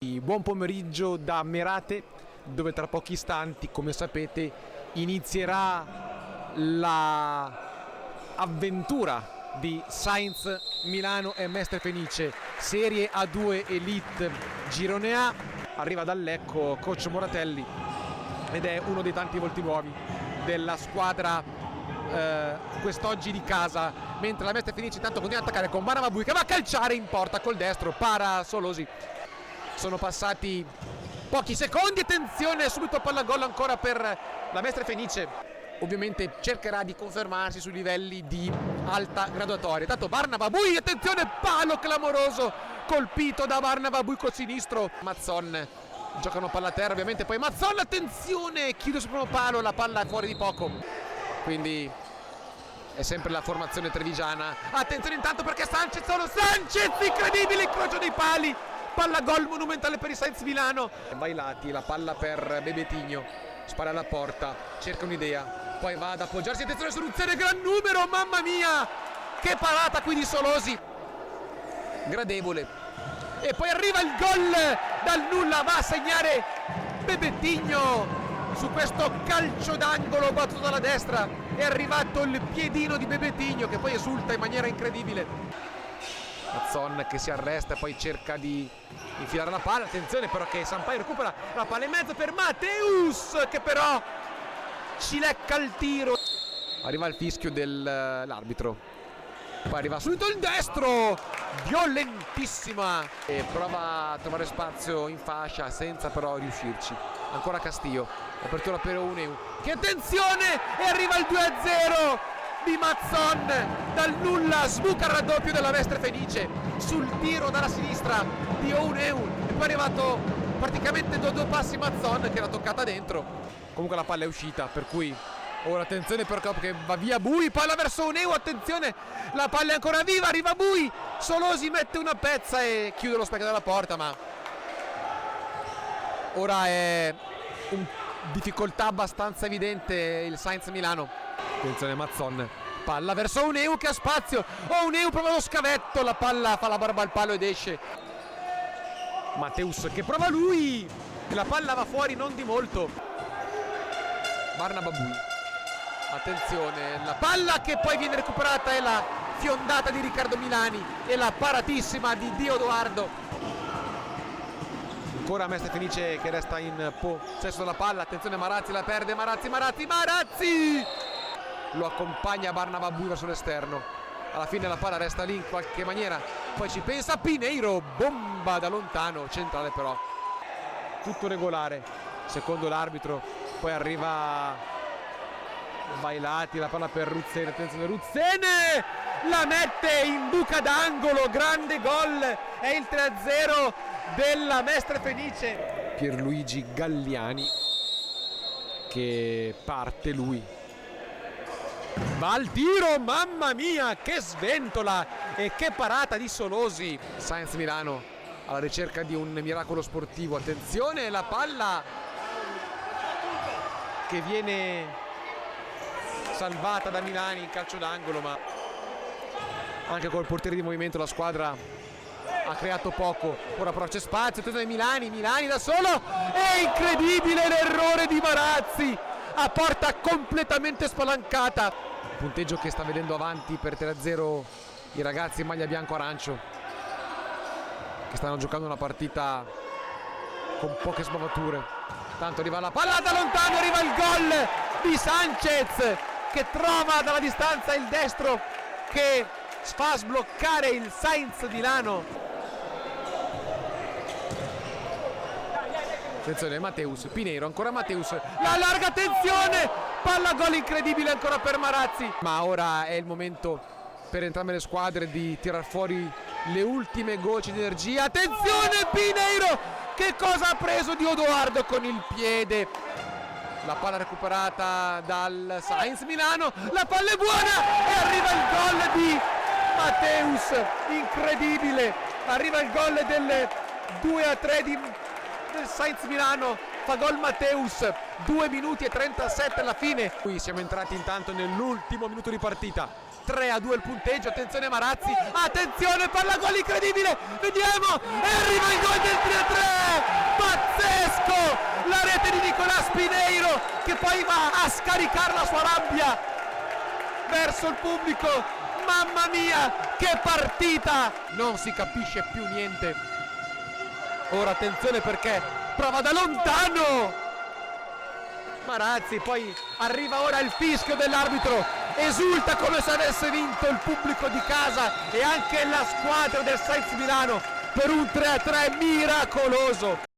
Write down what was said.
Buon pomeriggio da Merate, dove tra pochi istanti, come sapete, inizierà l'avventura di Sainz Milano e Mestre Fenice, Serie A2 Elite Girone A. Arriva dal Lecco coach Moratelli ed è uno dei tanti volti nuovi della squadra quest'oggi di casa, mentre la Mestre Fenice intanto continua ad attaccare con Barnababui che va a calciare in porta col destro, para Solosi. Sono passati pochi secondi, attenzione, subito palla gol ancora per la Mestre Fenice. Ovviamente cercherà di confermarsi sui livelli di alta graduatoria. Tanto Barnababui, attenzione, palo clamoroso, colpito da Barnababui col sinistro. Mazzon, giocano palla a terra ovviamente, poi Mazzon, attenzione, chiude sul primo palo, la palla è fuori di poco. Quindi è sempre la formazione trevigiana. Attenzione intanto perché Sanchez, incredibile, incrocio dei pali. Palla gol monumentale per il Sainz Milano. Bailati, la palla per Bebetinho, spara alla porta, cerca un'idea, poi va ad appoggiarsi, attenzione su Ruzzene, gran numero, mamma mia, che parata qui di Solosi, gradevole. E poi arriva il gol dal nulla, va a segnare Bebetinho su questo calcio d'angolo battuto dalla destra. È arrivato il piedino di Bebetinho che poi esulta in maniera incredibile. Mazzon che si arresta e poi cerca di infilare la palla, attenzione però che Sampaio recupera la palla in mezzo per Mateus che però ci lecca il tiro. Arriva il fischio dell'arbitro, poi arriva subito il destro, violentissima, e prova a trovare spazio in fascia senza però riuscirci. Ancora Castillo, apertura per Uneu, che attenzione, e arriva il 2-0 di Mazzon dal nulla, sbuca il raddoppio della Mestre Fenice sul tiro dalla sinistra di Uneu, e poi è arrivato praticamente due passi Mazzon che era toccata dentro. Comunque la palla è uscita, per cui ora attenzione perché va via Bui, palla verso Uneu, attenzione, la palla è ancora viva, arriva Bui, Solosi mette una pezza e chiude lo specchio della porta, ma ora è un difficoltà abbastanza evidente il Sainz Milano. Attenzione Mazzon, palla verso Uneu che ha spazio, Uneu prova lo scavetto, la palla fa la barba al palo ed esce. Mateus che prova lui, e la palla va fuori non di molto. Barnababui, attenzione, la palla che poi viene recuperata, è la fiondata di Riccardo Milani e la paratissima di Diodoardo. Ancora Mestre Fenice che resta in possesso della palla, attenzione Marazzi, la perde Marazzi! Lo accompagna Barnababui verso l'esterno, alla fine la palla resta lì in qualche maniera, poi ci pensa Pineiro, bomba da lontano, centrale però, tutto regolare secondo l'arbitro. Poi arriva Bailati, la palla per Ruzzene, attenzione Ruzzene, la mette in buca d'angolo, grande gol, è il 3-0 della Mestre Fenice. Pierluigi Galliani che parte lui, va al tiro, mamma mia che sventola e che parata di Solosi. Sainz Milano alla ricerca di un miracolo sportivo, attenzione la palla che viene salvata da Milani in calcio d'angolo, ma anche col portiere di movimento la squadra ha creato poco. Ora però c'è spazio, attenzione Milani da solo, è incredibile l'errore di Marazzi a porta completamente spalancata. Punteggio che sta vedendo avanti per 3-0 i ragazzi in maglia bianco-arancio, che stanno giocando una partita con poche sbavature. Tanto arriva la palla da lontano, arriva il gol di Sanchez che trova dalla distanza il destro che fa sbloccare il Sainz Milano. Attenzione Mateus, Pineiro, ancora Mateus, la larga, attenzione, palla gol incredibile ancora per Marazzi. Ma ora è il momento per entrambe le squadre di tirar fuori le ultime gocce di energia. Attenzione Pineiro, che cosa ha preso Diodoardo con il piede, la palla recuperata dal Sainz Milano, la palla è buona e arriva il gol di Mateus, incredibile, arriva il gol del 2-3 del Sainz Milano, fa gol Mateus, 2 minuti e 37 alla fine. Qui siamo entrati intanto nell'ultimo minuto di partita. 3-2 il punteggio. Attenzione Marazzi, attenzione per la gol incredibile, vediamo, e arriva il gol del 3-3, pazzesco, la rete di Nicolás Pineiro che poi va a scaricare la sua rabbia verso il pubblico. Mamma mia, che partita, non si capisce più niente. Ora attenzione perché prova da lontano Marazzi, poi arriva ora il fischio dell'arbitro, esulta come se avesse vinto il pubblico di casa e anche la squadra del Sainz Milano per un 3-3 miracoloso.